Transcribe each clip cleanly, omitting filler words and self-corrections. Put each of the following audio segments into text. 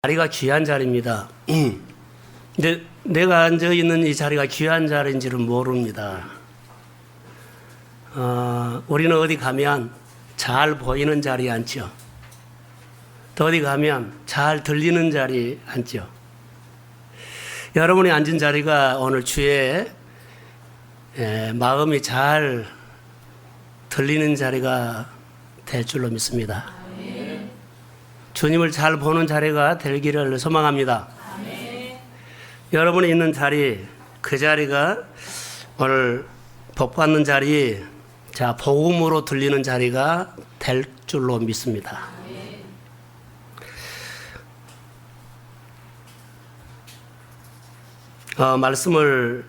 자리가 귀한 자리입니다. 근데 내가 앉아 있는 이 자리가 귀한 자리인지를 모릅니다. 우리는 어디 가면 잘 보이는 자리에 앉죠. 또 어디 가면 잘 들리는 자리에 앉죠. 여러분이 앉은 자리가 오늘 주에 마음이 잘 들리는 자리가 될 줄로 믿습니다. 주님을 잘 보는 자리가 되기를 소망합니다. 아멘. 여러분이 있는 자리, 그 자리가 오늘 복받는 자리, 자, 복음으로 들리는 자리가 될 줄로 믿습니다. 말씀을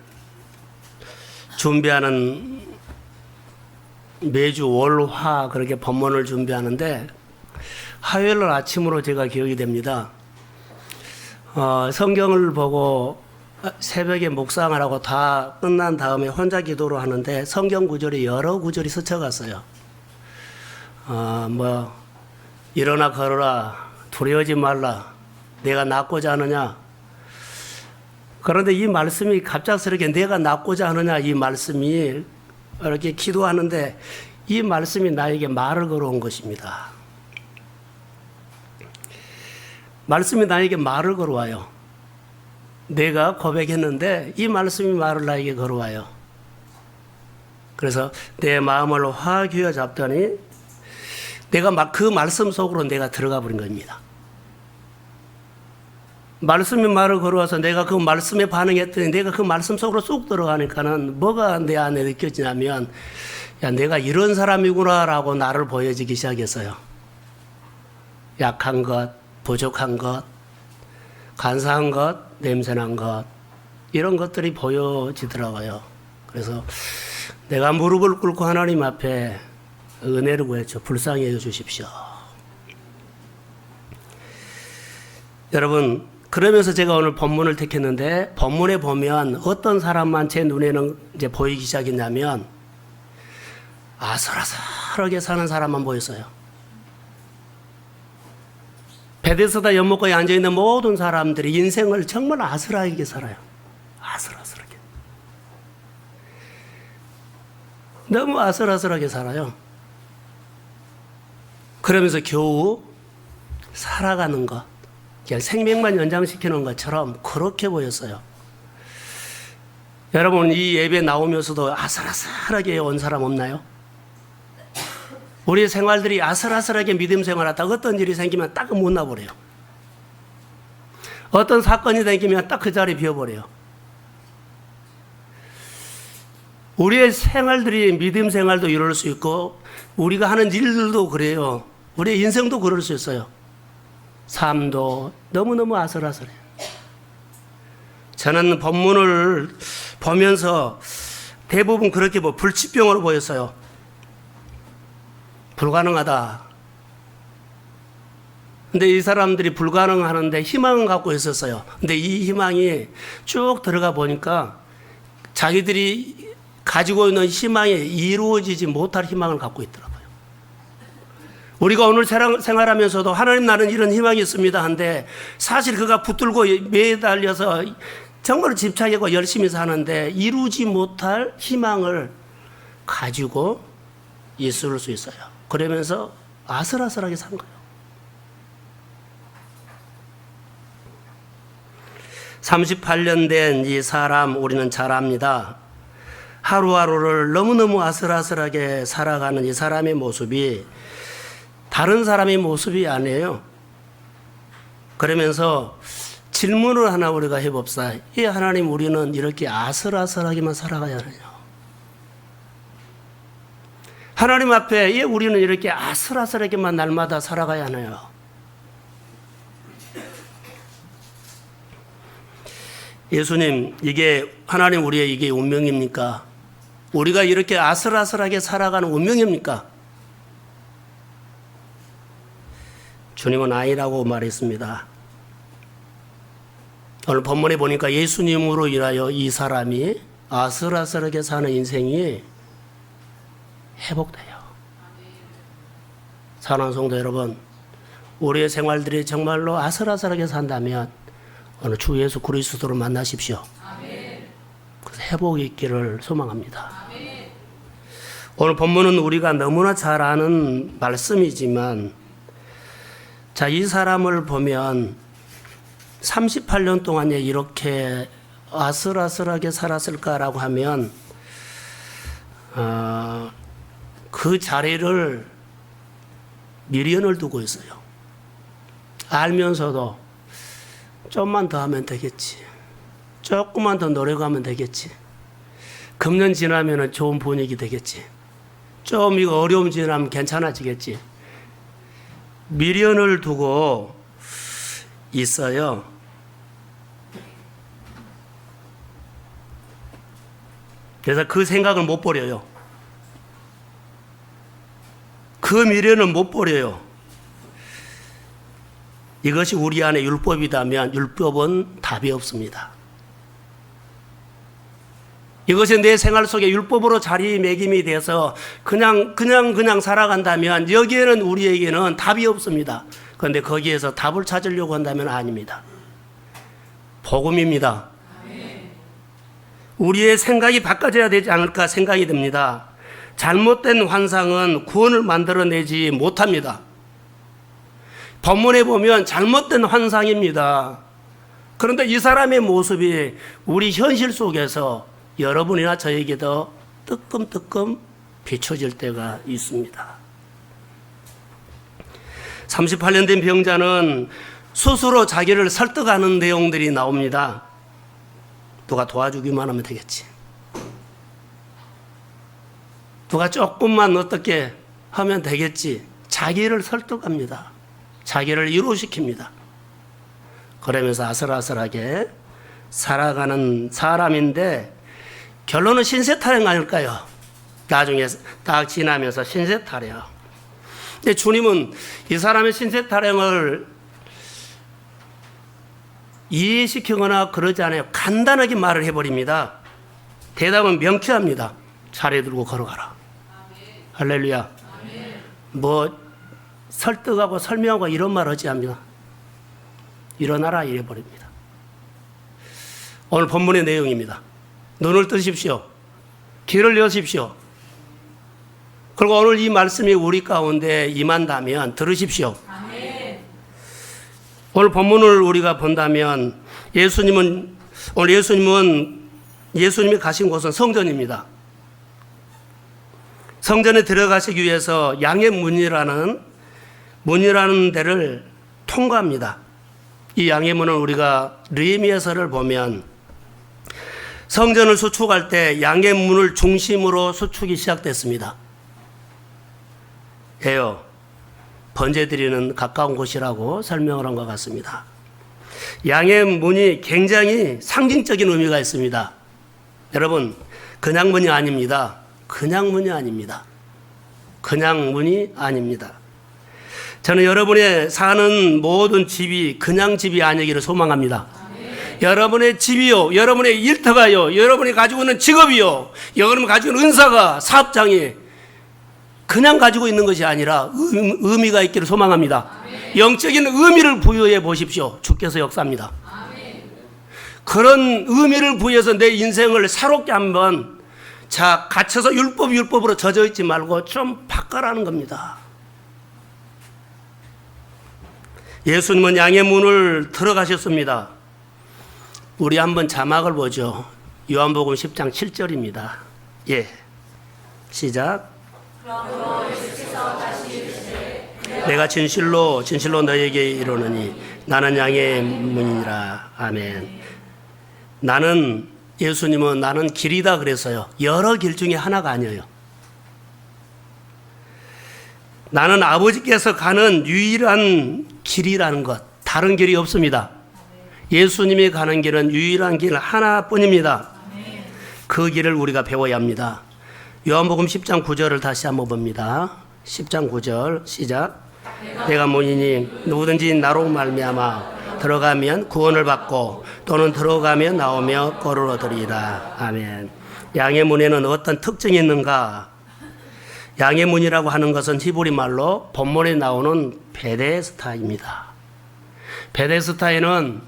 준비하는 매주 월, 화 그렇게 본문을 준비하는데 화요일 아침으로 제가 기억이 됩니다. 성경을 보고 새벽에 묵상을 하고 다 끝난 다음에 혼자 기도를 하는데 성경 구절이 여러 구절이 스쳐갔어요. 일어나 걸어라, 두려워하지 말라, 내가 낫고자 하느냐. 그런데 이 말씀이 갑작스럽게 내가 낫고자 하느냐, 이 말씀이 이렇게 기도하는데 이 말씀이 나에게 말을 걸어온 것입니다. 말씀이 나에게 말을 걸어와요. 내가 고백했는데 이 말씀이 말을 나에게 걸어와요. 그래서 내 마음을 확 휘어잡더니 내가 막 그 말씀 속으로 내가 들어가 버린 겁니다. 말씀이 말을 걸어와서 내가 그 말씀에 반응했더니 내가 그 말씀 속으로 쑥 들어가니까는 뭐가 내 안에 느껴지냐면, 야, 내가 이런 사람이구나라고 나를 보여지기 시작했어요. 약한 것, 부족한 것, 간사한 것, 냄새난 것, 이런 것들이 보여지더라고요. 그래서 내가 무릎을 꿇고 하나님 앞에 은혜를 구했죠. 불쌍히 여겨주십시오. 여러분, 그러면서 제가 오늘 본문을 택했는데, 본문에 보면 어떤 사람만 제 눈에는 이제 보이기 시작했냐면 아슬아슬하게 사는 사람만 보였어요. 베데스다 연못가에 앉아있는 모든 사람들이 인생을 정말 아슬하게 살아요. 아슬아슬하게. 너무 아슬아슬하게 살아요. 그러면서 겨우 살아가는 것, 그냥 생명만 연장시키는 것처럼 그렇게 보였어요. 여러분, 이 예배 나오면서도 아슬아슬하게 온 사람 없나요? 우리의 생활들이 아슬아슬하게 믿음 생활하다 어떤 일이 생기면 딱 못 나버려요. 어떤 사건이 생기면 딱 그 자리 비워버려요. 우리의 생활들이 믿음 생활도 이럴 수 있고 우리가 하는 일들도 그래요. 우리의 인생도 그럴 수 있어요. 삶도 너무너무 아슬아슬해요. 저는 본문을 보면서 대부분 그렇게 불치병으로 보였어요. 불가능하다. 근데 이 사람들이 불가능하는데 희망을 갖고 있었어요. 근데 이 희망이 쭉 들어가 보니까 자기들이 가지고 있는 희망이 이루어지지 못할 희망을 갖고 있더라고요. 우리가 오늘 생활하면서도 하나님, 나는 이런 희망이 있습니다 한데 사실 그가 붙들고 매달려서 정말 집착하고 열심히 사는데 이루지 못할 희망을 가지고 있을 수 있어요. 그러면서 아슬아슬하게 산 거예요. 38년 된 이 사람 우리는 잘 압니다. 하루하루를 너무너무 아슬아슬하게 살아가는 이 사람의 모습이 다른 사람의 모습이 아니에요. 그러면서 질문을 하나 우리가 해봅시다. 이 하나님, 우리는 이렇게 아슬아슬하게만 살아가야 하느냐? 하나님 앞에 왜 우리는 이렇게 아슬아슬하게만 날마다 살아가야 하나요? 예수님, 이게 하나님 우리의 이게 운명입니까? 우리가 이렇게 아슬아슬하게 살아가는 운명입니까? 주님은 아니라고 말했습니다. 오늘 본문에 보니까 예수님으로 인하여 이 사람이 아슬아슬하게 사는 인생이 회복돼요. 사랑하는 성도 여러분, 우리의 생활들이 정말로 아슬아슬하게 산다면 오늘 주 예수 그리스도를 만나십시오. 그래서 회복이 있기를 소망합니다. 오늘 본문은 우리가 너무나 잘 아는 말씀이지만, 자, 이 사람을 보면 38년 동안 이렇게 아슬아슬하게 살았을까라고 하면 그 자리를 미련을 두고 있어요. 알면서도 좀만 더 하면 되겠지, 조금만 더 노력하면 되겠지, 금년 지나면 좋은 분위기 되겠지, 좀 이거 어려움 지나면 괜찮아지겠지, 미련을 두고 있어요. 그래서 그 생각을 못 버려요. 그 미련을 못 버려요. 이것이 우리 안에 율법이라면 율법은 답이 없습니다. 이것이 내 생활 속에 율법으로 자리매김이 돼서 그냥 살아간다면 여기에는 우리에게는 답이 없습니다. 그런데 거기에서 답을 찾으려고 한다면 아닙니다. 복음입니다. 우리의 생각이 바꿔져야 되지 않을까 생각이 듭니다. 잘못된 환상은 구원을 만들어내지 못합니다. 본문에 보면 잘못된 환상입니다. 그런데 이 사람의 모습이 우리 현실 속에서 여러분이나 저에게도 뜨끔뜨끔 비춰질 때가 있습니다. 38년 된 병자는 스스로 자기를 설득하는 내용들이 나옵니다. 누가 도와주기만 하면 되겠지, 누가 조금만 어떻게 하면 되겠지, 자기를 설득합니다. 자기를 위로시킵니다. 그러면서 아슬아슬하게 살아가는 사람인데 결론은 신세타령 아닐까요? 나중에 딱 지나면서 신세타령. 근데 주님은 이 사람의 신세타령을 이해시키거나 그러지 않아요. 간단하게 말을 해버립니다. 대답은 명쾌합니다. 차례 들고 걸어가라. 할렐루야. 뭐 설득하고 설명하고 이런 말 하지 않습니다. 일어나라 이래버립니다. 오늘 본문의 내용입니다. 눈을 뜨십시오. 귀를 여십시오. 그리고 오늘 이 말씀이 우리 가운데 임한다면 들으십시오. 오늘 본문을 우리가 본다면 오늘 예수님이 가신 곳은 성전입니다. 성전에 들어가시기 위해서 양의 문이라는 데를 통과합니다. 이 양의 문은 우리가 느헤미야서를 보면 성전을 수축할 때 양의 문을 중심으로 수축이 시작됐습니다. 해요. 번제드리는 가까운 곳이라고 설명을 한 것 같습니다. 양의 문이 굉장히 상징적인 의미가 있습니다. 여러분, 그냥 문이 아닙니다. 그냥 문이 아닙니다. 그냥 문이 아닙니다. 저는 여러분의 사는 모든 집이 그냥 집이 아니기를 소망합니다. 여러분의 집이요, 여러분의 일터가요, 여러분이 가지고 있는 직업이요, 여러분이 가지고 있는 은사가, 사업장이 그냥 가지고 있는 것이 아니라 의미가 있기를 소망합니다. 영적인 의미를 부여해 보십시오. 주께서 역사합니다. 그런 의미를 부여해서 내 인생을 새롭게 한번 갇혀서 율법으로 젖어 있지 말고 좀 바꿔라는 겁니다. 예수님은 양의 문을 들어가셨습니다. 우리 한번 자막을 보죠. 요한복음 10장 7절입니다. 예, 시작. 내가 진실로 너에게 이르노니 나는 양의 문이니라. 아멘. 예수님은 나는 길이다 그래서요. 여러 길 중에 하나가 아니에요. 나는 아버지께서 가는 유일한 길이라는 것, 다른 길이 없습니다. 예수님이 가는 길은 유일한 길 하나뿐입니다. 그 길을 우리가 배워야 합니다. 요한복음 10장 9절을 다시 한번 봅니다. 10장 9절 시작. 내가 문이니 누구든지 나로 말미암아 들어가면 구원을 받고 또는 들어가면 나오며 거르러 들이라. 아멘. 양의 문에는 어떤 특징이 있는가? 양의 문이라고 하는 것은 히브리 말로 본문에 나오는 베데스타입니다. 베데스타에는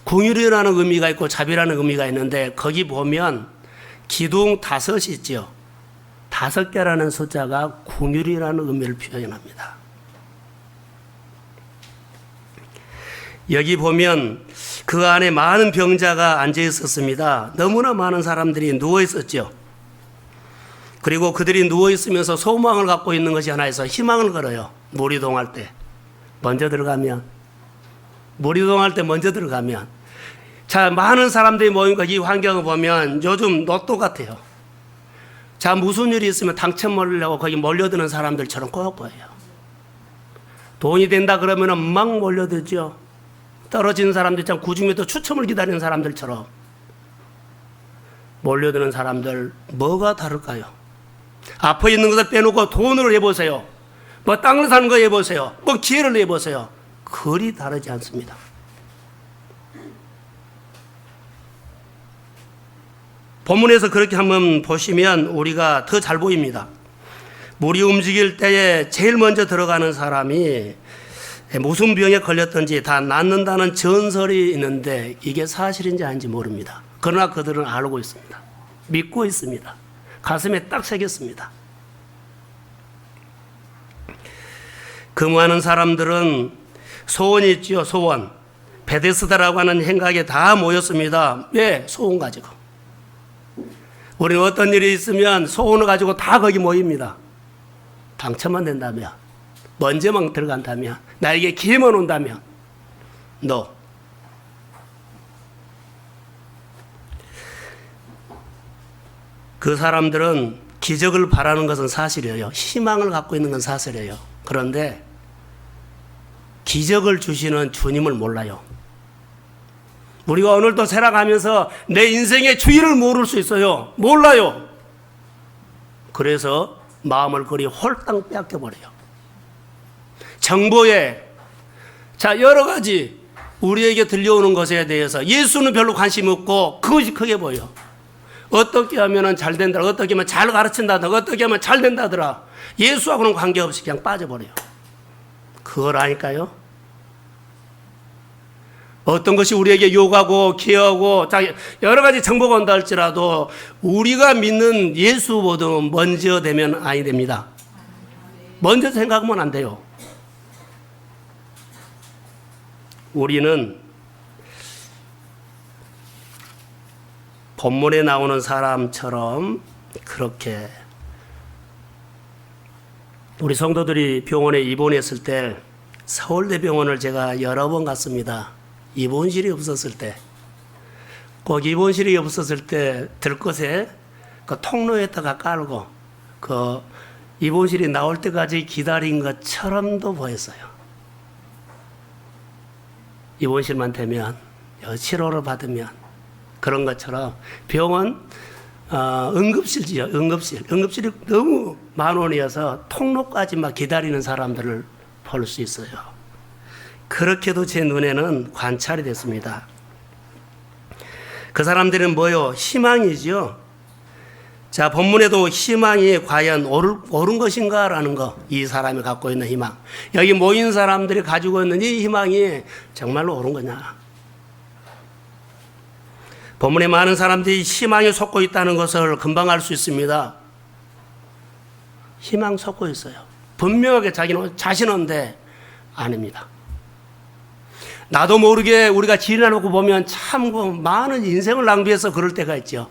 궁율이라는 의미가 있고 자비라는 의미가 있는데 거기 보면 기둥 5이 있죠. 5개라는 숫자가 궁율이라는 의미를 표현합니다. 여기 보면 그 안에 많은 병자가 앉아 있었습니다. 너무나 많은 사람들이 누워 있었죠. 그리고 그들이 누워 있으면서 소망을 갖고 있는 것이 하나 있어 희망을 걸어요. 물 이동할 때 먼저 들어가면 자, 많은 사람들이 모인 이 환경을 보면 요즘 로또 같아요. 자, 무슨 일이 있으면 당첨하려고 거기 몰려드는 사람들처럼 꼭 보여요. 돈이 된다 그러면 막 몰려들죠. 떨어지는 사람들처럼 구중에도 추첨을 기다리는 사람들처럼 몰려드는 사람들 뭐가 다를까요? 앞에 있는 것을 빼놓고 돈으로 해보세요. 뭐 땅을 사는 거 해보세요. 뭐 기회를 해보세요. 그리 다르지 않습니다. 본문에서 그렇게 한번 보시면 우리가 더 잘 보입니다. 물이 움직일 때에 제일 먼저 들어가는 사람이 무슨 병에 걸렸든지 다 낫는다는 전설이 있는데 이게 사실인지 아닌지 모릅니다. 그러나 그들은 알고 있습니다. 믿고 있습니다. 가슴에 딱 새겼습니다. 근무하는 사람들은 소원이 있지요. 소원. 베데스다라고 하는 행각에 다 모였습니다. 왜? 소원 가지고. 우리는 어떤 일이 있으면 소원을 가지고 다 거기 모입니다. 당첨만 된다면, 먼저만 들어간다면, 나에게 기회만 온다면, 그 사람들은 기적을 바라는 것은 사실이에요. 희망을 갖고 있는 건 사실이에요. 그런데 기적을 주시는 주님을 몰라요. 우리가 오늘도 살아가면서 내 인생의 주인을 모를 수 있어요. 몰라요. 그래서 마음을 그리 홀딱 빼앗겨버려요. 정보에 여러 가지 우리에게 들려오는 것에 대해서 예수는 별로 관심이 없고 그것이 크게 보여. 어떻게 하면 잘 된다, 어떻게 하면 잘 가르친다더라, 어떻게 하면 잘 된다더라. 예수하고는 관계없이 그냥 빠져버려요. 그걸 아닐까요? 어떤 것이 우리에게 요구하고 기여하고 여러 가지 정보가 온다 할지라도 우리가 믿는 예수보다 먼저 되면 아니 됩니다. 먼저 생각하면 안 돼요. 우리는 본문에 나오는 사람처럼 그렇게 우리 성도들이 병원에 입원했을 때 서울대병원을 제가 여러 번 갔습니다. 입원실이 없었을 때, 꼭 입원실이 없었을 때 들것에 그 통로에다가 깔고 그 입원실이 나올 때까지 기다린 것처럼도 보였어요. 입원실만 되면 치료를 받으면 그런 것처럼 병원 응급실이요. 응급실이 너무 만원이어서 통로까지 막 기다리는 사람들을 볼 수 있어요. 그렇게도 제 눈에는 관찰이 됐습니다. 그 사람들은 뭐요? 희망이죠. 자, 본문에도 희망이 과연 옳은 것인가라는 거, 이 사람이 갖고 있는 희망. 여기 모인 사람들이 가지고 있는 이 희망이 정말로 옳은 거냐. 본문에 많은 사람들이 희망에 솟고 있다는 것을 금방 알 수 있습니다. 희망 솟고 있어요. 분명하게 자기는 자신인데 아닙니다. 나도 모르게 우리가 지나놓고 보면 참 많은 인생을 낭비해서 그럴 때가 있죠.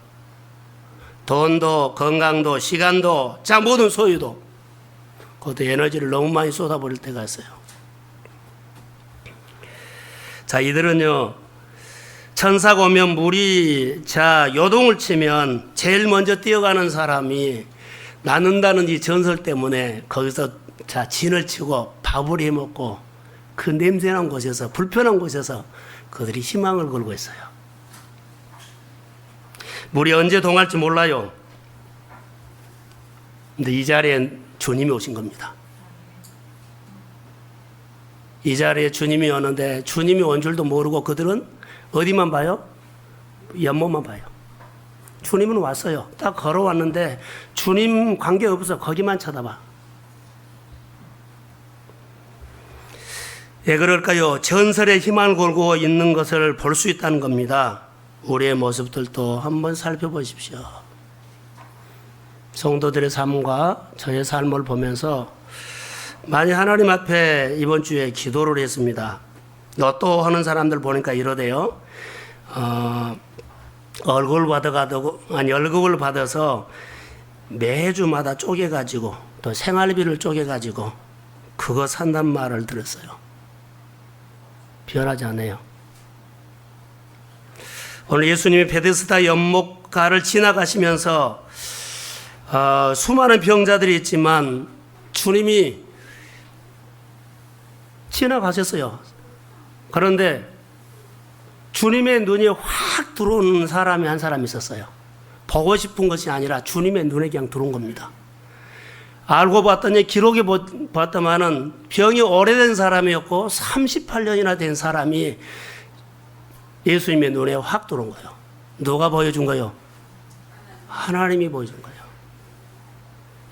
돈도 건강도 시간도 모든 소유도 그것도 에너지를 너무 많이 쏟아버릴 때가 있어요. 자, 이들은요 천사가 오면 물이 요동을 치면 제일 먼저 뛰어가는 사람이 낫는다는 이 전설 때문에 거기서 진을 치고 밥을 해먹고 그 냄새난 곳에서 불편한 곳에서 그들이 희망을 걸고 있어요. 물이 언제 동할지 몰라요. 근데 이 자리에 주님이 오신 겁니다. 이 자리에 주님이 오는데 주님이 온 줄도 모르고 그들은 어디만 봐요? 연못만 봐요. 주님은 왔어요. 딱 걸어왔는데 주님 관계없어. 거기만 쳐다봐. 왜 그럴까요? 전설의 희망을 걸고 있는 것을 볼 수 있다는 겁니다. 우리의 모습들도 한번 살펴보십시오. 성도들의 삶과 저의 삶을 보면서 많이 하나님 앞에 이번 주에 기도를 했습니다. 로또 하는 사람들 보니까 이러대요. 월급을 받아서 매주마다 쪼개가지고 또 생활비를 쪼개가지고 그거 산단 말을 들었어요. 변하지 않아요. 오늘 예수님이 베데스다 연못가를 지나가시면서 수많은 병자들이 있지만 주님이 지나가셨어요. 그런데 주님의 눈이 확 들어오는 사람이 한 사람 있었어요. 보고 싶은 것이 아니라 주님의 눈에 그냥 들어온 겁니다. 알고 봤더니 기록에 봤더만은 병이 오래된 사람이었고 38년이나 된 사람이 예수님의 눈에 확 들어온 거예요. 누가 보여준 거예요? 하나님이 보여준 거예요.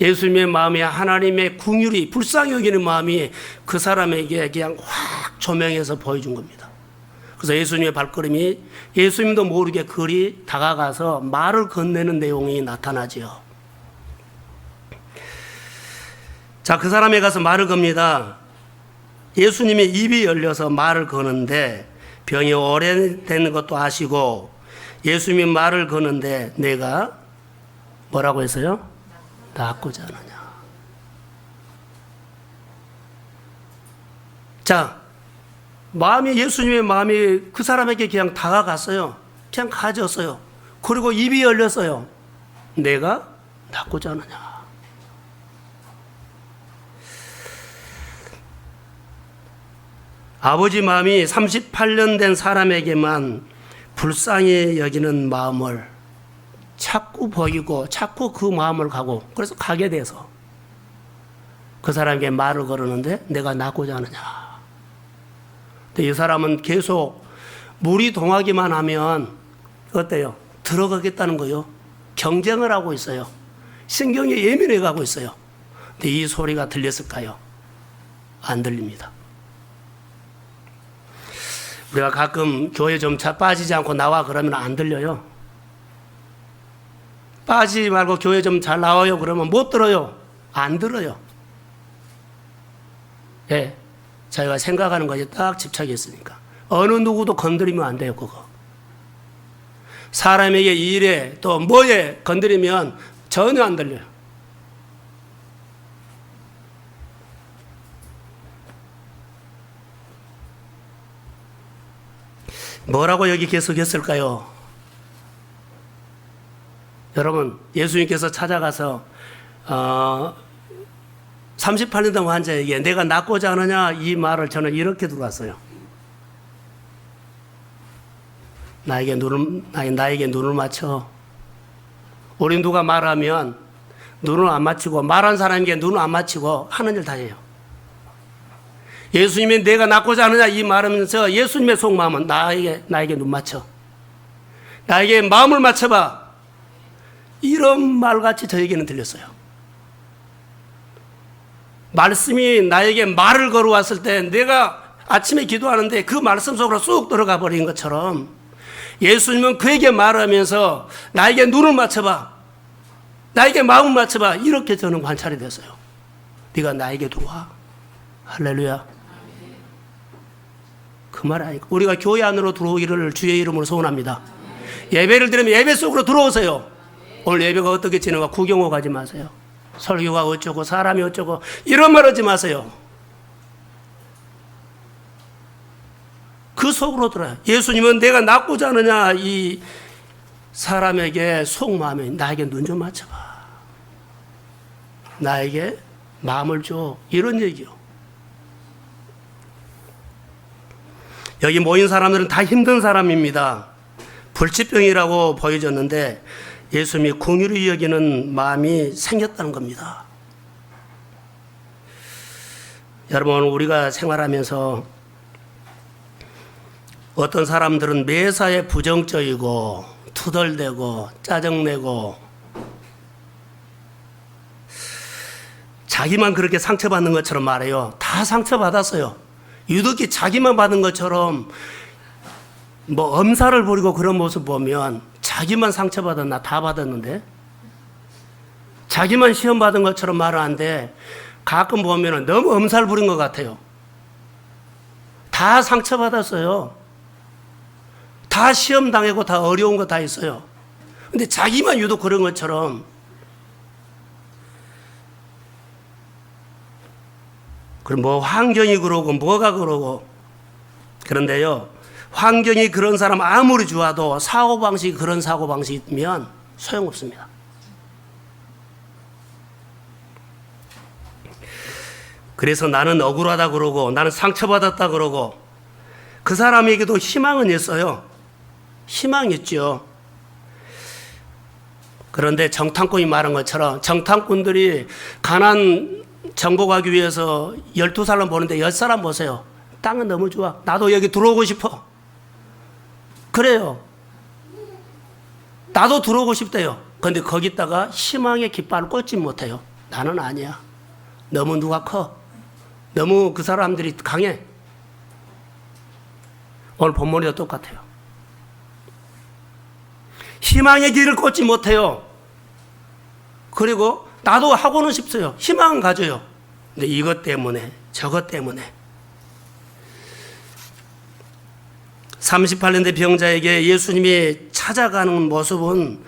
예수님의 마음에 하나님의 긍휼이 불쌍히 여기는 마음이 그 사람에게 그냥 확 조명해서 보여준 겁니다. 그래서 예수님의 발걸음이 예수님도 모르게 그리 다가가서 말을 건네는 내용이 나타나지요. 자, 그 사람에 가서 말을 겁니다. 예수님의 입이 열려서 말을 거는데 병이 오래된 것도 아시고 예수님이 말을 거는데 내가 뭐라고 했어요? 낫고자 하느냐. 자, 예수님의 마음이 그 사람에게 그냥 다가갔어요. 그냥 가졌어요. 그리고 입이 열렸어요. 내가 낫고자 하느냐. 아버지 마음이 38년 된 사람에게만 불쌍히 여기는 마음을 자꾸 보이고 자꾸 그 마음을 가고 그래서 가게 돼서 그 사람에게 말을 걸었는데 내가 낫고자 하느냐. 근데 이 사람은 계속 물이 동하기만 하면 어때요? 들어가겠다는 거요. 경쟁을 하고 있어요. 신경이 예민해 가고 있어요. 근데 이 소리가 들렸을까요? 안 들립니다. 우리가 가끔 교회 좀 빠지지 않고 나와 그러면 안 들려요. 빠지지 말고 교회 좀 잘 나와요 그러면 못 들어요. 안 들어요. 예, 자기가 생각하는 것에 딱 집착했으니까. 어느 누구도 건드리면 안 돼요, 그거. 사람에게 일에 또 뭐에 건드리면 전혀 안 들려요. 뭐라고 여기 계속했을까요? 여러분, 예수님께서 찾아가서 38년 된 환자에게 내가 낫고자 하느냐 이 말을 저는 이렇게 들어왔어요. 나에게 눈을 맞춰. 우리 누가 말하면 눈을 안 맞추고 말한 사람에게 눈을 안 맞추고 하는 일 다 해요. 예수님이 내가 낫고자 하느냐 이 말하면서 예수님의 속마음은 나에게 눈 맞춰. 나에게 마음을 맞춰봐. 이런 말같이 저에게는 들렸어요. 말씀이 나에게 말을 걸어왔을 때 내가 아침에 기도하는데 그 말씀 속으로 쑥 들어가 버린 것처럼 예수님은 그에게 말하면서 나에게 눈을 맞춰봐. 나에게 마음을 맞춰봐. 이렇게 저는 관찰이 됐어요. 네가 나에게 들어와. 할렐루야. 그 말 아니까 우리가 교회 안으로 들어오기를 주의 이름으로 소원합니다. 예배를 드리면 예배 속으로 들어오세요. 오늘 예배가 어떻게 지내가 구경호 가지 마세요. 설교가 어쩌고 사람이 어쩌고 이런 말 하지 마세요. 그 속으로 들어요. 예수님은 내가 낫고자 하느냐 이 사람에게 속마음에 나에게 눈 좀 맞춰봐. 나에게 마음을 줘. 이런 얘기요. 여기 모인 사람들은 다 힘든 사람입니다. 불치병이라고 보여졌는데 예수님이 긍휼히 여기는 마음이 생겼다는 겁니다. 여러분, 우리가 생활하면서 어떤 사람들은 매사에 부정적이고 투덜대고 짜증내고 자기만 그렇게 상처받는 것처럼 말해요. 다 상처받았어요. 유독히 자기만 받은 것처럼 뭐 엄살을 부리고 그런 모습 보면 자기만 상처받았나? 다 받았는데 자기만 시험 받은 것처럼 말을 하는데 가끔 보면 너무 엄살 부린 것 같아요. 다 상처받았어요. 다 시험 당하고 다 어려운 거 다 있어요. 근데 자기만 유독 그런 것처럼 그럼 뭐 환경이 그러고 뭐가 그러고 그런데요. 환경이 그런 사람 아무리 좋아도 사고방식이 그런 사고방식이면 소용없습니다. 그래서 나는 억울하다 그러고 나는 상처받았다 그러고 그 사람에게도 희망은 있어요. 희망이 있죠. 그런데 정탐꾼이 말한 것처럼 정탐꾼들이 가난 정복하기 위해서 12사람 보는데 10사람 보세요. 땅은 너무 좋아. 나도 여기 들어오고 싶어. 그래요. 나도 들어오고 싶대요. 그런데 거기다가 희망의 깃발을 꽂지 못해요. 나는 아니야. 너무 누가 커. 너무 그 사람들이 강해. 오늘 본문이도 똑같아요. 희망의 길을 꽂지 못해요. 그리고 나도 하고는 싶어요. 희망은 가져요. 근데 이것 때문에 저것 때문에 38년 된 병자에게 예수님이 찾아가는 모습은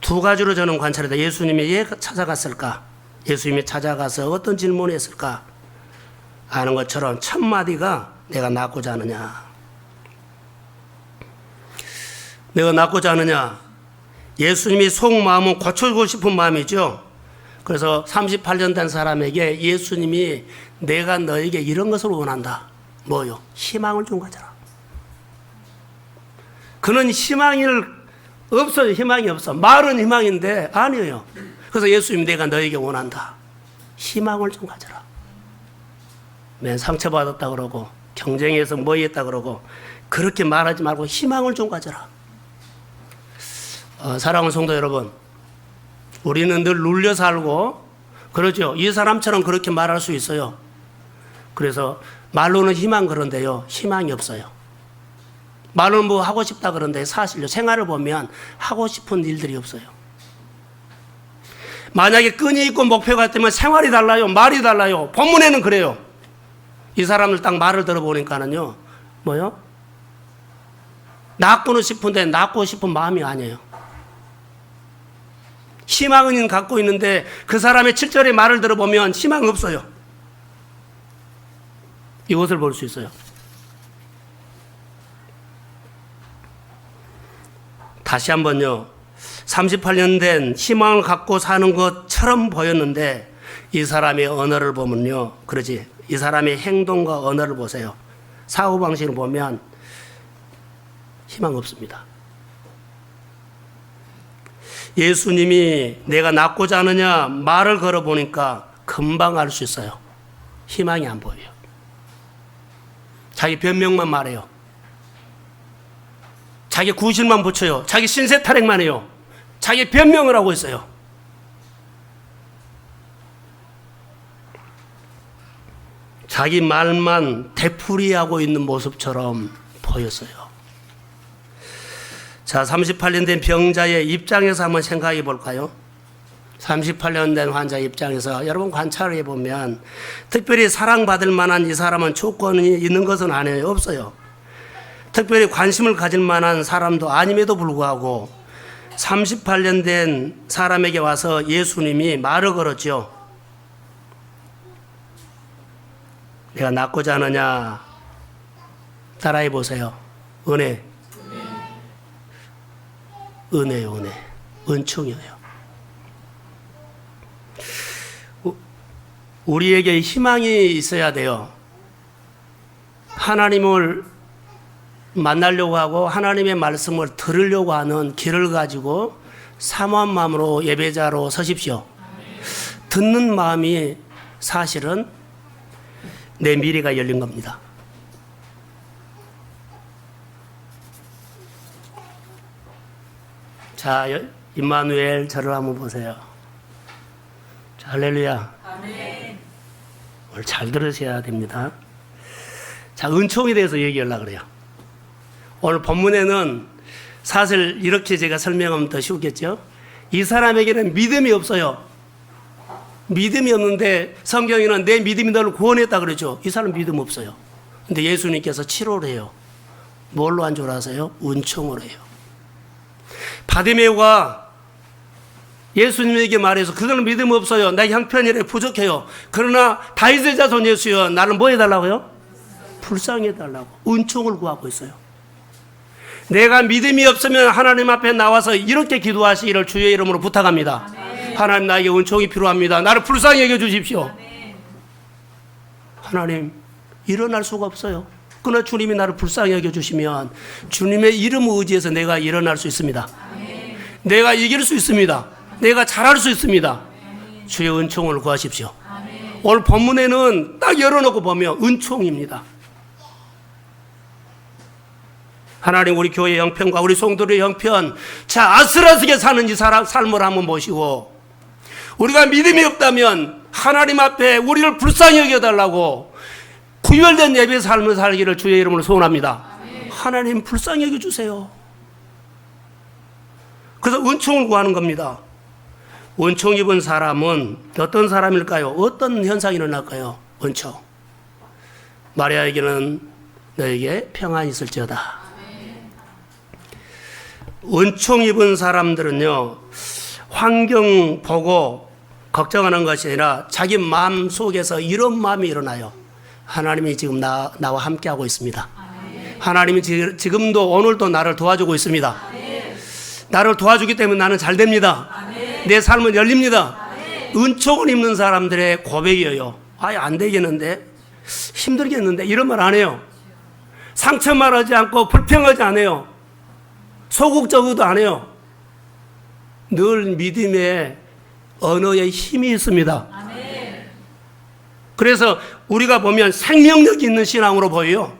두 가지로 저는 관찰했다. 예수님이 왜 찾아갔을까? 예수님이 찾아가서 어떤 질문을 했을까? 아는 것처럼 첫 마디가 내가 낫고자 하느냐? 내가 낫고자 하느냐? 예수님이 속마음은 고쳐주고 싶은 마음이죠. 그래서 38년 된 사람에게 예수님이 내가 너에게 이런 것을 원한다. 뭐요? 희망을 좀 가져라. 그는 희망이 없어요. 희망이 없어. 말은 희망인데 아니에요. 그래서 예수님이 내가 너에게 원한다. 희망을 좀 가져라. 맨 상처받았다 그러고 경쟁에서 뭐 했다 그러고 그렇게 말하지 말고 희망을 좀 가져라. 사랑하는 성도 여러분, 우리는 늘 눌려 살고 그러죠. 이 사람처럼 그렇게 말할 수 있어요. 그래서 말로는 희망 그런데요. 희망이 없어요. 말로는 뭐 하고 싶다 그런데 사실요. 생활을 보면 하고 싶은 일들이 없어요. 만약에 끈이 있고 목표가 있다면 생활이 달라요. 말이 달라요. 본문에는 그래요. 이 사람들 딱 말을 들어보니까는요. 뭐요? 낳고는 싶은데 낳고 싶은 마음이 아니에요. 희망은 갖고 있는데 그 사람의 7절의 말을 들어보면 희망이 없어요. 이것을 볼 수 있어요. 다시 한번요. 38년 된 희망을 갖고 사는 것처럼 보였는데 이 사람의 언어를 보면요. 그러지. 이 사람의 행동과 언어를 보세요. 사고방식을 보면 희망 없습니다. 예수님이 내가 낫고자 하느냐 말을 걸어보니까 금방 알 수 있어요. 희망이 안 보여요. 자기 변명만 말해요. 자기 구실만 붙여요. 자기 신세 타령만 해요. 자기 변명을 하고 있어요. 자기 말만 되풀이하고 있는 모습처럼 보였어요. 자, 38년 된 병자의 입장에서 한번 생각해 볼까요? 38년 된 환자의 입장에서 여러분 관찰해 보면 특별히 사랑받을 만한 이 사람은 조건이 있는 것은 아니에요. 없어요. 특별히 관심을 가질 만한 사람도 아님에도 불구하고 38년 된 사람에게 와서 예수님이 말을 걸었죠. 내가 낫고자 하느냐? 따라해 보세요. 은혜. 은혜요, 은혜. 은총이에요. 우리에게 희망이 있어야 돼요. 하나님을 만나려고 하고 하나님의 말씀을 들으려고 하는 길을 가지고 사모한 마음으로 예배자로 서십시오. 듣는 마음이 사실은 내 미래가 열린 겁니다. 자, 임마누엘 저를 한번 보세요. 자, 할렐루야. 아멘. 오늘 잘 들으셔야 됩니다. 자, 은총에 대해서 얘기하려고 그래요. 오늘 본문에는 사실 이렇게 제가 설명하면 더 쉽겠죠. 이 사람에게는 믿음이 없어요. 믿음이 없는데 성경에는 내 믿음이 너를 구원했다 그러죠. 이 사람 믿음 없어요. 근데 예수님께서 치료를 해요. 뭘로 한 줄 아세요? 은총으로 해요. 바디메오가 예수님에게 말해서 그들은 믿음 없어요. 나 형편이래 부족해요. 그러나 다윗의 자손 예수여 나를 뭐 해달라고요? 불쌍히 해달라고. 은총을 구하고 있어요. 내가 믿음이 없으면 하나님 앞에 나와서 이렇게 기도하시기를 주의 이름으로 부탁합니다. 아멘. 하나님 나에게 은총이 필요합니다. 나를 불쌍히 여겨 주십시오. 아멘. 하나님 일어날 수가 없어요. 그러나 주님이 나를 불쌍히 여겨 주시면 주님의 이름을 의지해서 내가 일어날 수 있습니다. 아멘. 내가 이길 수 있습니다. 내가 잘할 수 있습니다. 아멘. 주의 은총을 구하십시오. 아멘. 오늘 본문에는 딱 열어놓고 보면 은총입니다. 하나님 우리 교회 형편과 우리 성도의 형편, 자 아슬아슬하게 사는 이 삶을 한번 보시고 우리가 믿음이 없다면 하나님 앞에 우리를 불쌍히 여겨달라고 구별된 예배 삶을 살기를 주의 이름으로 소원합니다. 아멘. 하나님 불쌍히 여겨주세요. 그래서 은총을 구하는 겁니다. 은총 입은 사람은 어떤 사람일까요? 어떤 현상이 일어날까요? 은총. 마리아에게는 너에게 평안이 있을지어다. 은총 입은 사람들은요, 환경 보고 걱정하는 것이 아니라 자기 마음 속에서 이런 마음이 일어나요. 하나님이 지금 나와 함께하고 있습니다. 아멘. 하나님이 지금도 오늘도 나를 도와주고 있습니다. 아멘. 나를 도와주기 때문에 나는 잘 됩니다. 아멘. 내 삶은 열립니다. 아멘. 은총을 입는 사람들의 고백이에요. 아예 안 되겠는데? 힘들겠는데? 이런 말 안 해요. 상처 말하지 않고 불평하지 않아요. 소극적이도 안 해요. 늘 믿음의 언어에 힘이 있습니다. 아멘. 그래서 우리가 보면 생명력이 있는 신앙으로 보여요.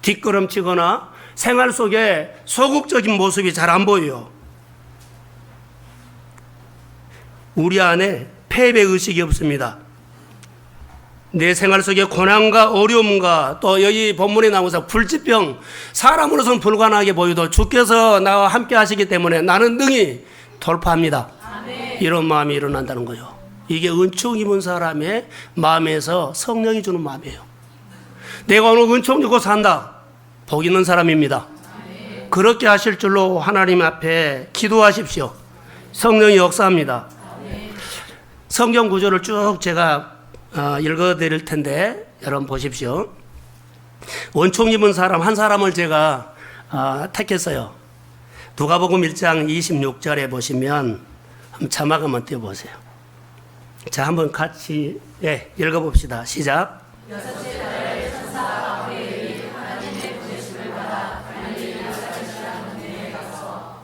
뒷걸음치거나 생활 속에 소극적인 모습이 잘 안 보여요. 우리 안에 패배의식이 없습니다. 내 생활 속에 고난과 어려움과 또 여기 본문에 나오면서 불치병, 사람으로서는 불가능하게 보여도 주께서 나와 함께 하시기 때문에 나는 능히 돌파합니다. 아멘. 이런 마음이 일어난다는 거예요. 이게 은총 입은 사람의 마음에서 성령이 주는 마음이에요. 내가 오늘 은총 입고 산다. 복 있는 사람입니다. 아멘. 그렇게 하실 줄로 하나님 앞에 기도하십시오. 성령이 역사합니다. 아멘. 성경 구절을 쭉 제가 읽어드릴 텐데 여러분 보십시오. 은총 입은 사람 한 사람을 제가 택했어요. 누가복음 1장 26절에 보시면 한번 자막 한번 띄워보세요. 자, 한번 같이 읽어봅시다. 시작. 여섯째 달에 천사가 그에게 하나님의 보내심을 받아 갈릴리 나사렛이라는 데에 가서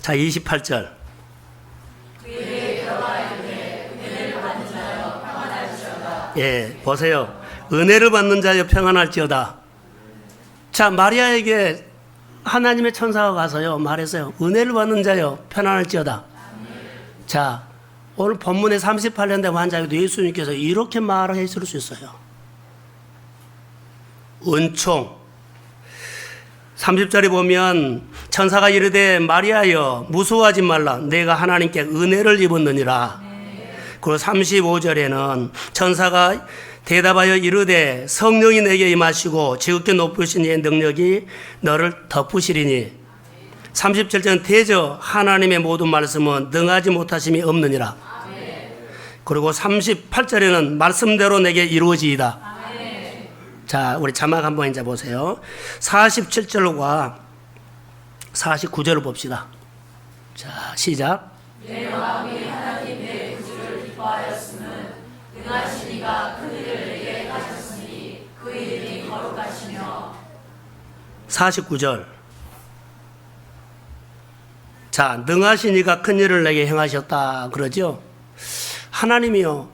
자, 28절. 예, 보세요. 은혜를 받는 자여 평안할지어다. 자, 마리아에게 하나님의 천사가 가서요 말했어요. 은혜를 받는 자여 평안할지어다. 자, 오늘 본문의 38년대 환자에도 예수님께서 이렇게 말하실 수 있어요. 은총. 30절에 보면 천사가 이르되 마리아여 무서워하지 말라. 내가 하나님께 은혜를 입었느니라. 그리고 35절에는 천사가 대답하여 이르되 성령이 내게 임하시고 지극히 높으신 이의 능력이 너를 덮으시리니. 37절은 대저 하나님의 모든 말씀은 능하지 못하심이 없느니라. 그리고 38절에는 말씀대로 내게 이루어지이다. 자, 우리 자막 한번 이제 보세요. 47절과 49절을 봅시다. 자, 시작. 내 마음이 하나님의 구주를 기뻐하였으면 능하신 이가 큰 일을 내게 하셨으니 그 이름이 거룩하시며. 49절. 자, 능하신 이가 큰 일을 내게 행하셨다 그러죠. 하나님이요,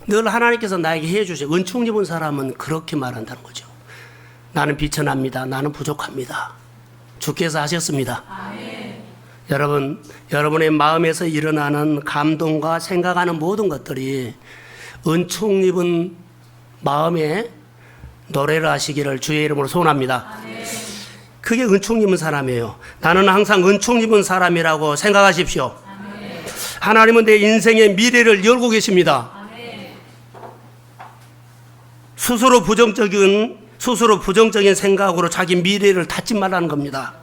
늘 하나님께서 나에게 해주세요. 은총 입은 사람은 그렇게 말한다는 거죠. 나는 비천합니다. 나는 부족합니다. 주께서 하셨습니다. 여러분, 여러분의 마음에서 일어나는 감동과 생각하는 모든 것들이 은총 입은 마음에 노래를 하시기를 주의 이름으로 소원합니다. 그게 은총 입은 사람이에요. 나는 항상 은총 입은 사람이라고 생각하십시오. 하나님은 내 인생의 미래를 열고 계십니다. 스스로 부정적인 생각으로 자기 미래를 닫지 말라는 겁니다.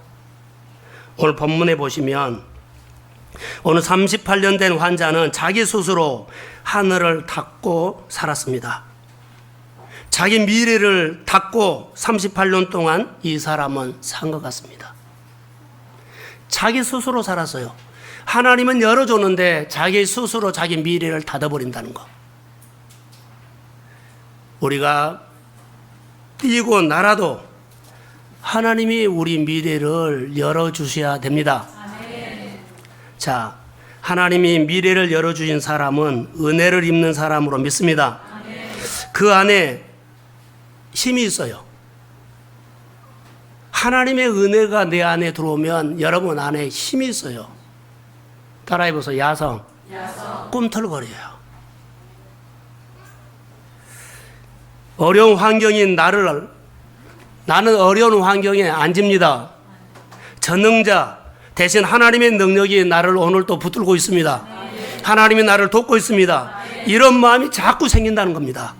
오늘 본문에 보시면 오늘 38년 된 환자는 자기 스스로 하늘을 닫고 살았습니다. 자기 미래를 닫고 38년 동안 이 사람은 산 것 같습니다. 자기 스스로 살았어요. 하나님은 열어줬는데 자기 스스로 자기 미래를 닫아버린다는 거. 우리가 뛰고 날아도 하나님이 우리 미래를 열어주셔야 됩니다. 자, 하나님이 미래를 열어주신 사람은 은혜를 입는 사람으로 믿습니다. 그 안에 힘이 있어요. 하나님의 은혜가 내 안에 들어오면 여러분 안에 힘이 있어요. 따라해보세요. 야성. 꿈틀거려요. 어려운 환경인 나는 어려운 환경에 앉습니다. 전능자 대신 하나님의 능력이 나를 오늘 또 붙들고 있습니다. 하나님이 나를 돕고 있습니다. 이런 마음이 자꾸 생긴다는 겁니다.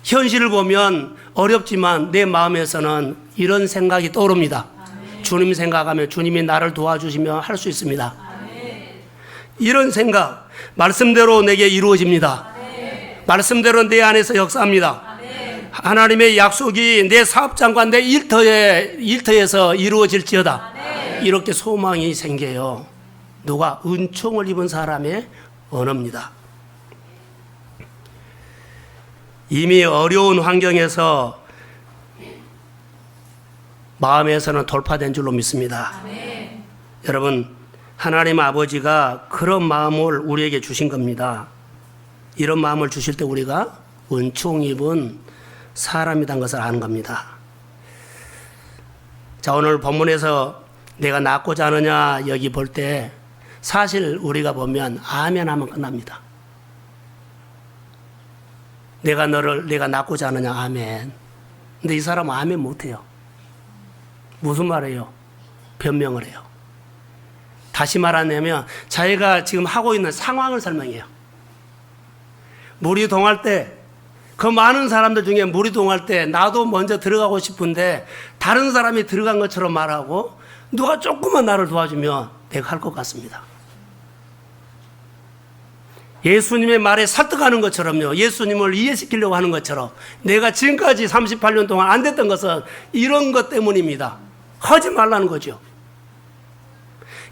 현실을 보면 어렵지만 내 마음에서는 이런 생각이 떠오릅니다. 주님 생각하면 주님이 나를 도와주시면 할 수 있습니다. 이런 생각, 말씀대로 내게 이루어집니다. 말씀대로 내 안에서 역사합니다. 하나님의 약속이 내 사업장과 내 일터에서 이루어질지어다. 이렇게 소망이 생겨요. 누가? 은총을 입은 사람의 언어입니다. 이미 어려운 환경에서 마음에서는 돌파된 줄로 믿습니다. 여러분, 하나님 아버지가 그런 마음을 우리에게 주신 겁니다. 이런 마음을 주실 때 우리가 은총 입은 사람이란 것을 아는 겁니다. 자, 오늘 본문에서 내가 낫고자 하느냐 여기 볼 때 사실 우리가 보면 아멘 하면 끝납니다. 내가 낫고자 하느냐 아멘. 근데 이 사람은 아멘 못해요. 무슨 말이에요? 변명을 해요. 다시 말하면 자기가 지금 하고 있는 상황을 설명해요. 물이 동할 때, 그 많은 사람들 중에 물이 동할 때 나도 먼저 들어가고 싶은데 다른 사람이 들어간 것처럼 말하고 누가 조금만 나를 도와주면 내가 할 것 같습니다. 예수님의 말에 설득하는 것처럼요. 예수님을 이해시키려고 하는 것처럼 내가 지금까지 38년 동안 안 됐던 것은 이런 것 때문입니다. 하지 말라는 거죠.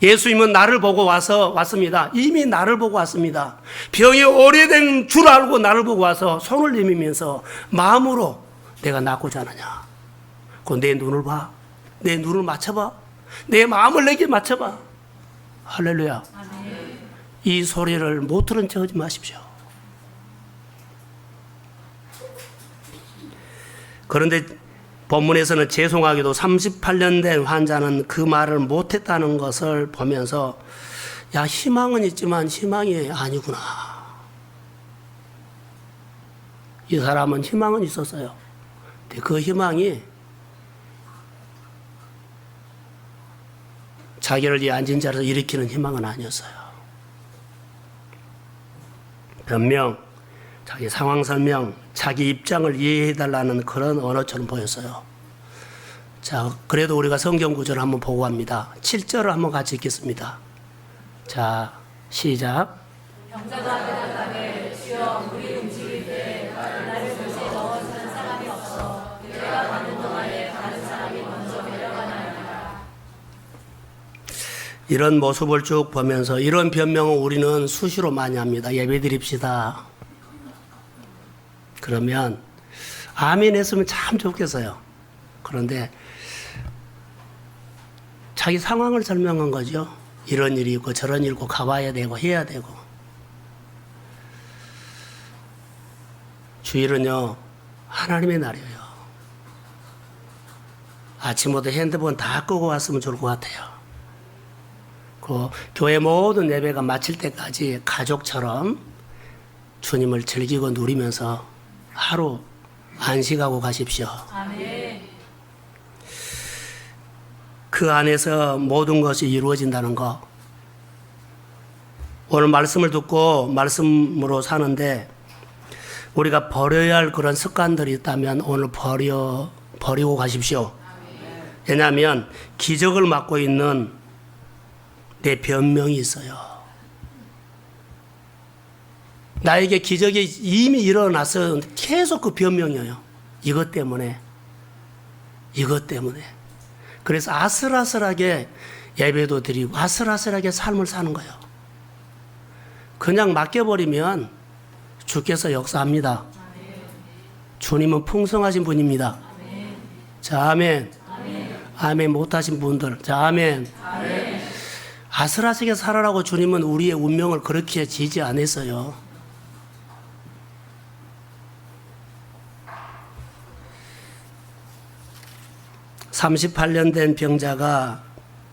예수님은 나를 보고 왔습니다. 이미 나를 보고 왔습니다. 병이 오래된 줄 알고 나를 보고 와서 손을 내밀면서 마음으로 내가 낫고자 하느냐. 내 눈을 봐. 내 눈을 맞춰봐. 내 마음을 내게 맞춰봐. 할렐루야. 이 소리를 못 들은 척 하지 마십시오. 그런데 본문에서는 죄송하게도 38년 된 환자는 그 말을 못했다는 것을 보면서 야, 희망은 있지만 희망이 아니구나. 이 사람은 희망은 있었어요. 근데 그 희망이 자기를 이 앉은 자리에서 일으키는 희망은 아니었어요. 변명, 자기 상황 설명, 자기 입장을 이해해달라는 그런 언어처럼 보였어요. 자, 그래도 우리가 성경 구절을 한번 보고 갑니다. 7절을 한번 같이 읽겠습니다. 자, 시작. 병자가 대답하되 주여 우리 움직일 때 나를 곳에 넣어주는 사람이 없어 내가 가는 동안에 다른 사람이 먼저 내려가나이다. 이런 모습을 쭉 보면서 이런 변명을 우리는 수시로 많이 합니다. 예배 드립시다. 그러면 아멘 했으면 참 좋겠어요. 그런데 자기 상황을 설명한 거죠. 이런 일이 있고 저런 일이 있고 가봐야 되고 해야 되고. 주일은요 하나님의 날이에요. 아침부터 핸드폰 다 끄고 왔으면 좋을 것 같아요. 그 교회 모든 예배가 마칠 때까지 가족처럼 주님을 즐기고 누리면서 하루 안식하고 가십시오. 아멘. 그 안에서 모든 것이 이루어진다는 거. 오늘 말씀을 듣고 말씀으로 사는데 우리가 버려야 할 그런 습관들이 있다면 오늘 버리고 가십시오. 왜냐하면 기적을 맡고 있는 내 변명이 있어요. 나에게 기적이 이미 일어나서 계속 그 변명이에요. 이것 때문에. 그래서 아슬아슬하게 예배도 드리고 아슬아슬하게 삶을 사는 거예요. 그냥 맡겨버리면 주께서 역사합니다. 주님은 풍성하신 분입니다. 자, 아멘. 아멘 못하신 분들. 자, 아멘. 아슬아슬하게 살아라고 주님은 우리의 운명을 그렇게 지지 않았어요. (38년) 된 병자가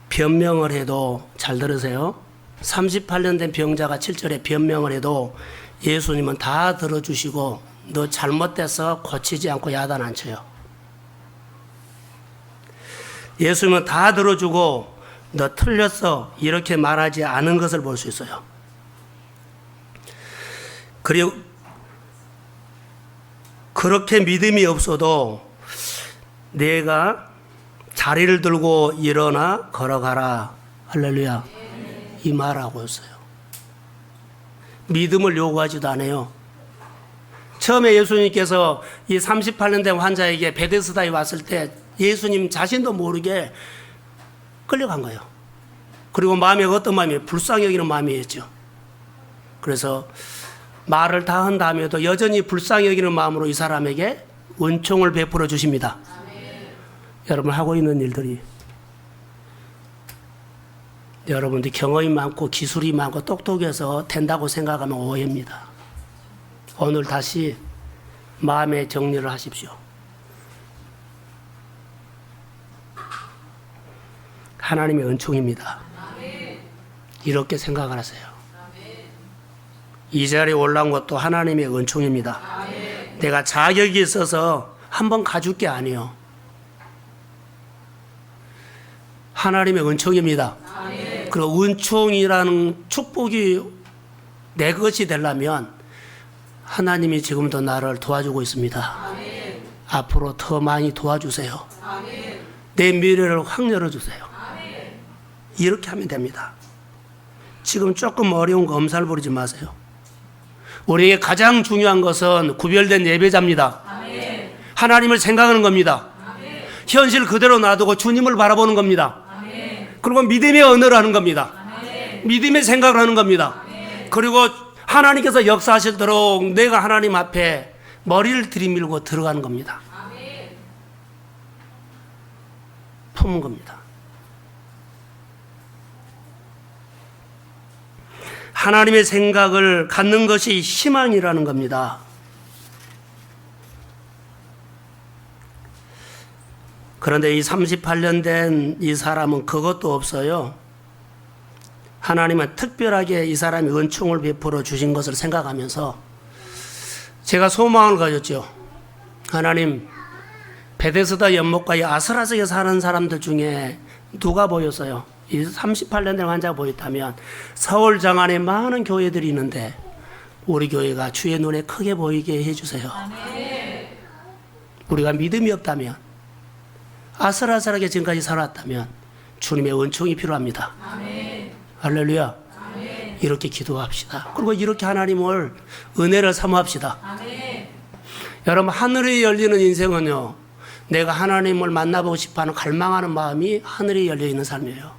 변명을 해도, 잘 들으세요, 38년 된 병자가 7절에 변명을 해도 예수님은 다 들어주시고 너 잘못돼서 고치지 않고 야단 안 쳐요. 예수님은 다 들어주고 너 틀렸어 이렇게 말하지 않은 것을 볼 수 있어요. 그리고 그렇게 믿음이 없어도 내가 자리를 들고 일어나 걸어가라. 할렐루야. 이 말하고 있어요. 믿음을 요구하지도 않아요. 처음에 예수님께서 이 38년 된 환자에게 베데스다에 왔을 때 예수님 자신도 모르게 끌려간 거예요. 그리고 마음에 어떤 마음이에요? 불쌍히 여기는 마음이었죠. 그래서 말을 다 한 다음에도 여전히 불쌍히 여기는 마음으로 이 사람에게 은총을 베풀어 주십니다. 아멘. 여러분 하고 있는 일들이, 여러분들이 경험이 많고 기술이 많고 똑똑해서 된다고 생각하면 오해입니다. 오늘 다시 마음의 정리를 하십시오. 하나님의 은총입니다. 이렇게 생각을 하세요. 이 자리에 올라온 것도 하나님의 은총입니다. 내가 자격이 있어서 한번 가줄 게 아니에요. 하나님의 은총입니다. 그리고 은총이라는 축복이 내 것이 되려면 하나님이 지금도 나를 도와주고 있습니다. 앞으로 더 많이 도와주세요. 내 미래를 확 열어주세요. 이렇게 하면 됩니다. 지금 조금 어려운 거 엄살 부리지 마세요. 우리에게 가장 중요한 것은 구별된 예배자입니다. 아멘. 하나님을 생각하는 겁니다. 아멘. 현실 그대로 놔두고 주님을 바라보는 겁니다. 아멘. 그리고 믿음의 언어를 하는 겁니다. 아멘. 믿음의 생각을 하는 겁니다. 아멘. 그리고 하나님께서 역사하시도록 내가 하나님 앞에 머리를 들이밀고 들어가는 겁니다. 아멘. 품은 겁니다. 하나님의 생각을 갖는 것이 희망이라는 겁니다. 그런데 이 38년 된 이 사람은 그것도 없어요. 하나님은 특별하게 이 사람이 은총을 베풀어 주신 것을 생각하면서 제가 소망을 가졌죠. 하나님, 베데스다 연못가에 아슬아슬하게 사는 사람들 중에 누가 보였어요? 이 38년 된 환자가 보였다면 서울 장안에 많은 교회들이 있는데 우리 교회가 주의 눈에 크게 보이게 해주세요. 아멘. 우리가 믿음이 없다면, 아슬아슬하게 지금까지 살았다면 주님의 은총이 필요합니다. 아멘. 할렐루야. 아멘. 이렇게 기도합시다. 그리고 이렇게 하나님을 은혜를 사모합시다. 아멘. 여러분, 하늘이 열리는 인생은요, 내가 하나님을 만나보고 싶어하는 갈망하는 마음이 하늘이 열려있는 삶이에요.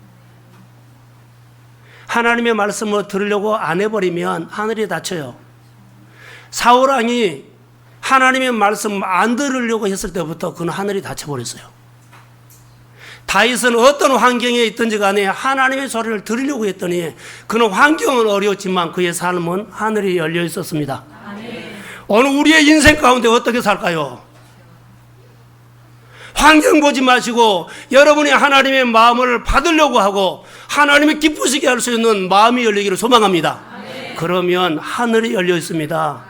하나님의 말씀을 들으려고 안 해버리면 하늘이 닫혀요. 사울왕이 하나님의 말씀 안 들으려고 했을 때부터 그는 하늘이 닫혀버렸어요. 다윗은 어떤 환경에 있든지 간에 하나님의 소리를 들으려고 했더니 그는 환경은 어려웠지만 그의 삶은 하늘이 열려 있었습니다. 아멘. 오늘 우리의 인생 가운데 어떻게 살까요? 환경 보지 마시고 여러분이 하나님의 마음을 받으려고 하고 하나님이 기쁘시게 할 수 있는 마음이 열리기를 소망합니다. 그러면 하늘이 열려 있습니다.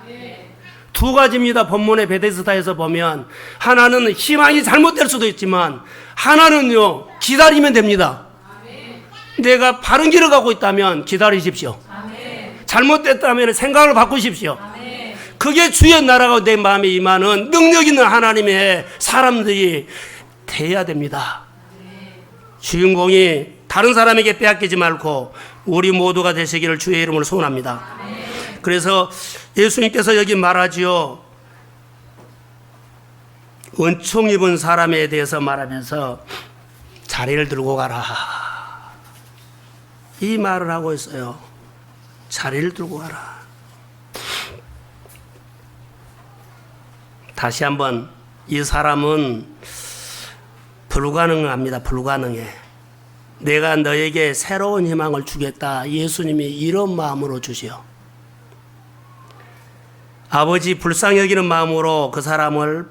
두 가지입니다. 본문의 베데스다에서 보면 하나는 희망이 잘못될 수도 있지만 하나는요 기다리면 됩니다. 내가 바른 길을 가고 있다면 기다리십시오. 잘못됐다면 생각을 바꾸십시오. 그게 주의 나라가 내 마음에 임하는 능력 있는 하나님의 사람들이 돼야 됩니다. 주인공이 다른 사람에게 빼앗기지 말고 우리 모두가 되시기를 주의 이름으로 소원합니다. 그래서 예수님께서 여기 말하지요. 은총 입은 사람에 대해서 말하면서 자리를 들고 가라. 이 말을 하고 있어요. 자리를 들고 가라. 다시 한번 이 사람은 불가능합니다. 불가능해. 내가 너에게 새로운 희망을 주겠다. 예수님이 이런 마음으로 주시오. 아버지 불쌍히 여기는 마음으로 그 사람을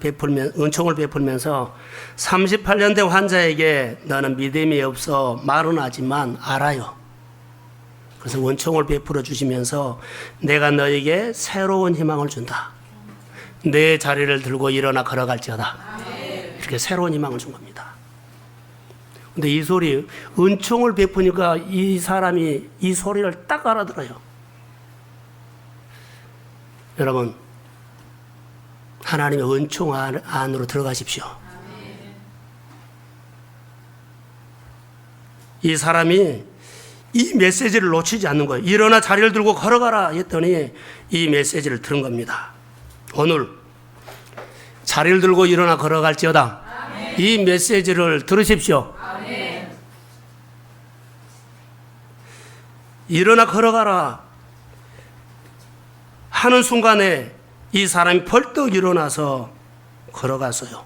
은총을 베풀면서 38년 된 환자에게 너는 믿음이 없어 말은 하지만 알아요. 그래서 은총을 베풀어 주시면서 내가 너에게 새로운 희망을 준다. 내 자리를 들고 일어나 걸어갈지어다. 이렇게 새로운 희망을 준 겁니다. 근데 이 소리, 은총을 베푸니까 이 사람이 이 소리를 딱 알아들어요. 여러분, 하나님의 은총 안으로 들어가십시오. 이 사람이 이 메시지를 놓치지 않는 거예요. 일어나 자리를 들고 걸어가라 했더니 이 메시지를 들은 겁니다. 오늘 자리를 들고 일어나 걸어갈지어다. 아멘. 이 메시지를 들으십시오. 아멘. 일어나 걸어가라 하는 순간에 이 사람이 벌떡 일어나서 걸어갔어요.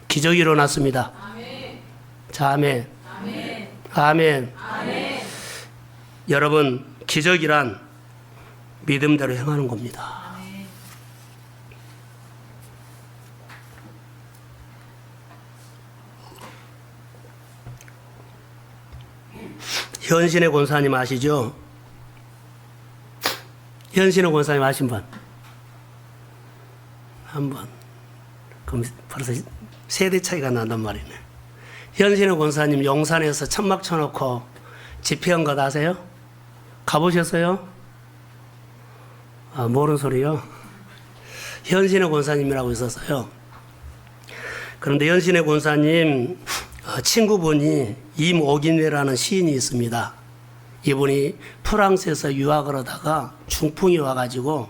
기적이 일어났습니다. 아멘. 자, 아멘. 아멘. 아멘. 아멘. 여러분, 기적이란 믿음대로 행하는 겁니다. 현신의 권사님 아시죠? 현신의 권사님 아신 분? 한 번. 그럼 벌써 세대 차이가 난단 말이네. 현신의 권사님 용산에서 천막 쳐놓고 집회한 것 아세요? 가보셨어요? 아, 모르는 소리요? 현신의 권사님이라고 있었어요. 그런데 현신의 권사님 친구분이 임옥인이라는 시인이 있습니다. 이분이 프랑스에서 유학을 하다가 중풍이 와가지고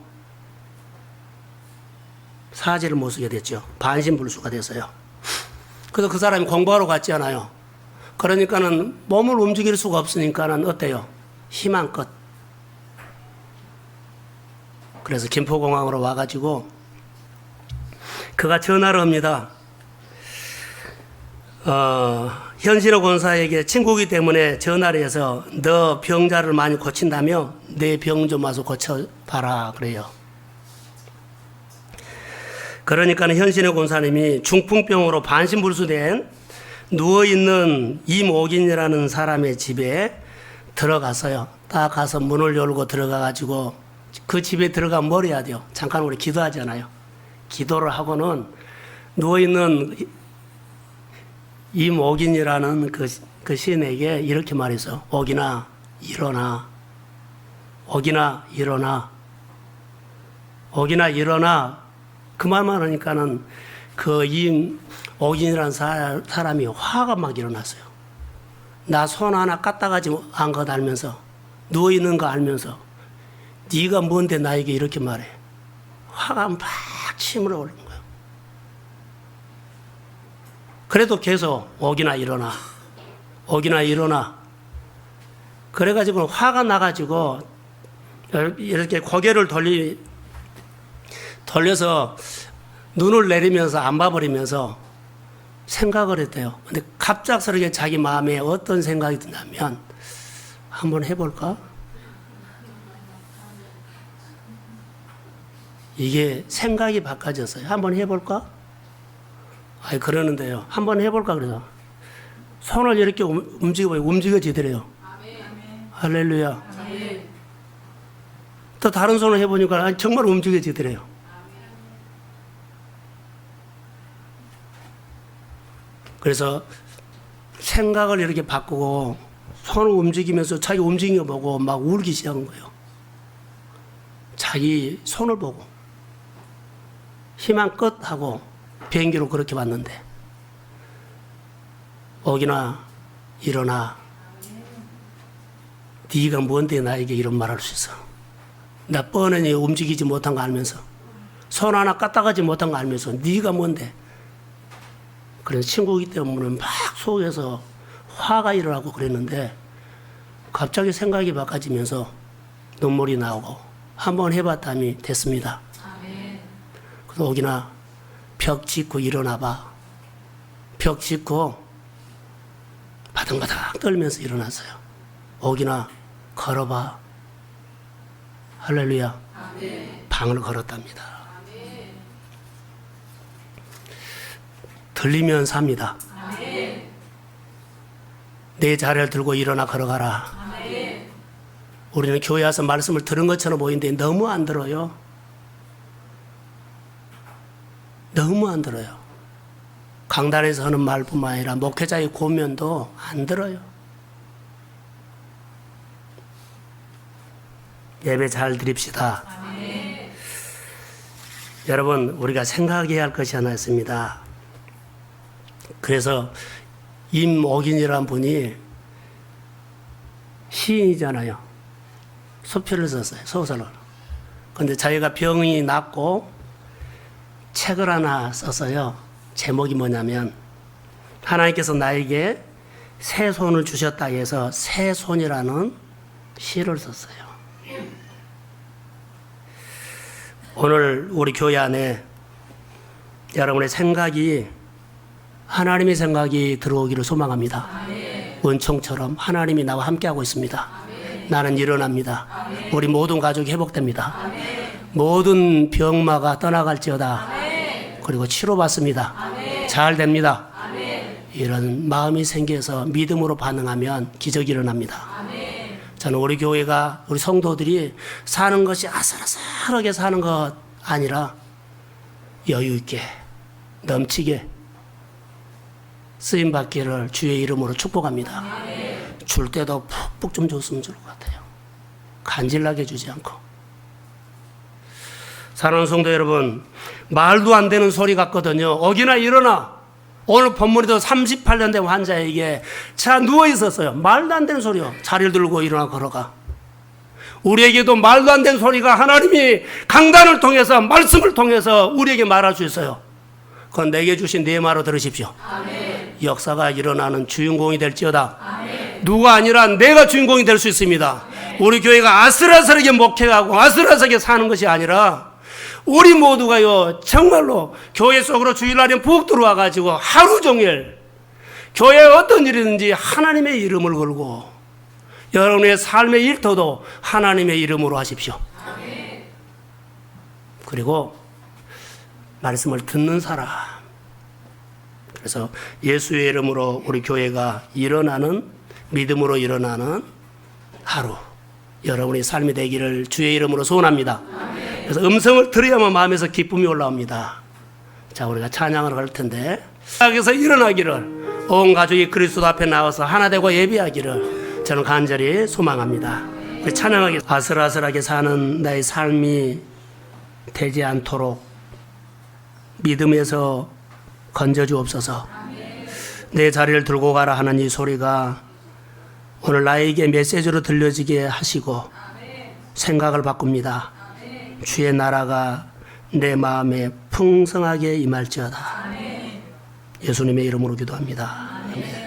사지를 못 쓰게 됐죠. 반신불수가 됐어요. 그래서 그 사람이 공부하러 갔잖아요. 그러니까는 몸을 움직일 수가 없으니까는 어때요? 희망껏. 그래서 김포공항으로 와가지고 그가 전화를 합니다. 현신호 권사에게 친구이기 때문에 전화를 해서 너 병자를 많이 고친다며 내 병 좀 와서 고쳐봐라 그래요. 그러니까 현신호 권사님이 중풍병으로 반신불수된 누워있는 임옥인이라는 사람의 집에 들어갔어요. 딱 가서 문을 열고 들어가가지고 그 집에 들어가면 뭘 해야 돼요? 잠깐 우리 기도하잖아요. 기도를 하고는 누워있는 임옥인이라는 그 시인에게 이렇게 말했어요. 옥인아 일어나. 옥인아 일어나. 옥인아 일어나. 그 말만 하니까는 그 임옥인이라는 사람이 화가 막 일어났어요. 나 손 하나 까딱하지 않은 것 알면서 누워있는 거 알면서 네가 뭔데 나에게 이렇게 말해. 화가 막 침을 흘리는 거예요. 그래도 계속 옥인아 일어나. 옥인아 일어나. 그래가지고 화가 나가지고 이렇게 고개를 돌려서 눈을 내리면서 안 봐버리면서 생각을 했대요. 근데 갑작스럽게 자기 마음에 어떤 생각이 드냐면 한번 해볼까? 이게 생각이 바꿔졌어요. 한번 해볼까? 아이, 그러는데요. 한번 해볼까 그래서. 손을 이렇게 움직여보니 움직여지더래요. 할렐루야. 또 다른 손을 해보니까 정말 움직여지더래요. 그래서 생각을 이렇게 바꾸고 손을 움직이면서 자기 움직이는 거 보고 막 울기 시작한 거예요. 자기 손을 보고 희망 끝 하고 비행기로 그렇게 왔는데, 오기나 일어나. 네가 뭔데 나에게 이런 말할 수 있어. 나 뻔히 움직이지 못한 거 알면서, 손 하나 까딱하지 못한 거 알면서 네가 뭔데. 그래서 친구이기 때문에 막 속에서 화가 일어나고 그랬는데, 갑자기 생각이 바꿔지면서 눈물이 나오고 한번 해봤더니 됐습니다. 그래서 오기나 벽 짚고 일어나봐. 벽 짚고 바닥바닥 떨면서 일어났어요. 오기나 걸어봐. 할렐루야. 방을 걸었답니다. 들리면 삽니다. 내 자리를 들고 일어나 걸어가라. 우리는 교회 와서 말씀을 들은 것처럼 보이는데 너무 안 들어요. 너무 안 들어요. 강단에서 하는 말뿐만 아니라 목회자의 고면도 안 들어요. 예배 잘 드립시다. 여러분, 우리가 생각해야 할 것이 하나 있습니다. 그래서 임옥인이라는 분이 시인이잖아요. 소표를 썼어요. 소설을. 그런데 자기가 병이 낫고 책을 하나 썼어요. 제목이 뭐냐면, 하나님께서 나에게 새 손을 주셨다 해서 새 손이라는 시를 썼어요. 오늘 우리 교회 안에 여러분의 생각이, 하나님의 생각이 들어오기를 소망합니다. 은총처럼 하나님이 나와 함께하고 있습니다. 나는 일어납니다. 우리 모든 가족이 회복됩니다. 모든 병마가 떠나갈지어다. 그리고 치료받습니다. 잘 됩니다. 이런 마음이 생겨서 믿음으로 반응하면 기적이 일어납니다. 저는 우리 교회가, 우리 성도들이 사는 것이 아슬아슬하게 사는 것 아니라 여유 있게, 넘치게 쓰임받기를 주의 이름으로 축복합니다. 줄 때도 푹푹 좀 줬으면 좋을 것 같아요. 간질나게 주지 않고. 사랑하는 성도 여러분, 말도 안 되는 소리 같거든요. 어기나 일어나. 오늘 본문에도 38년 된 환자에게 자 누워 있었어요. 말도 안 되는 소리요. 자리를 들고 일어나 걸어가. 우리에게도 말도 안 되는 소리가 하나님이 강단을 통해서, 말씀을 통해서 우리에게 말할 수 있어요. 그건 내게 주신 내 말로 들으십시오. 아멘. 역사가 일어나는 주인공이 될지어다. 아멘. 누가 아니라 내가 주인공이 될 수 있습니다. 아멘. 우리 교회가 아슬아슬하게 목회하고 아슬아슬하게 사는 것이 아니라, 우리 모두가요, 정말로 교회 속으로 주일날에 푹 들어와 가지고 하루 종일 교회에 어떤 일이든지 하나님의 이름을 걸고, 여러분의 삶의 일터도 하나님의 이름으로 하십시오. 아멘. 그리고 말씀을 듣는 사람. 그래서 예수의 이름으로 우리 교회가 일어나는, 믿음으로 일어나는 하루, 여러분의 삶이 되기를 주의 이름으로 소원합니다. 아멘. 그래서 음성을 들어야만 마음에서 기쁨이 올라옵니다. 자, 우리가 찬양을 할 텐데, 여기서 일어나기를, 온 가족이 그리스도 앞에 나와서 하나 되고 예비하기를 저는 간절히 소망합니다. 우리 찬양하기, 아슬아슬하게 사는 나의 삶이 되지 않도록 믿음에서 건져주옵소서. 내 자리를 들고 가라 하는 이 소리가 오늘 나에게 메시지로 들려지게 하시고 생각을 바꿉니다. 주의 나라가 내 마음에 풍성하게 임할지어다. 예수님의 이름으로 기도합니다. 아멘.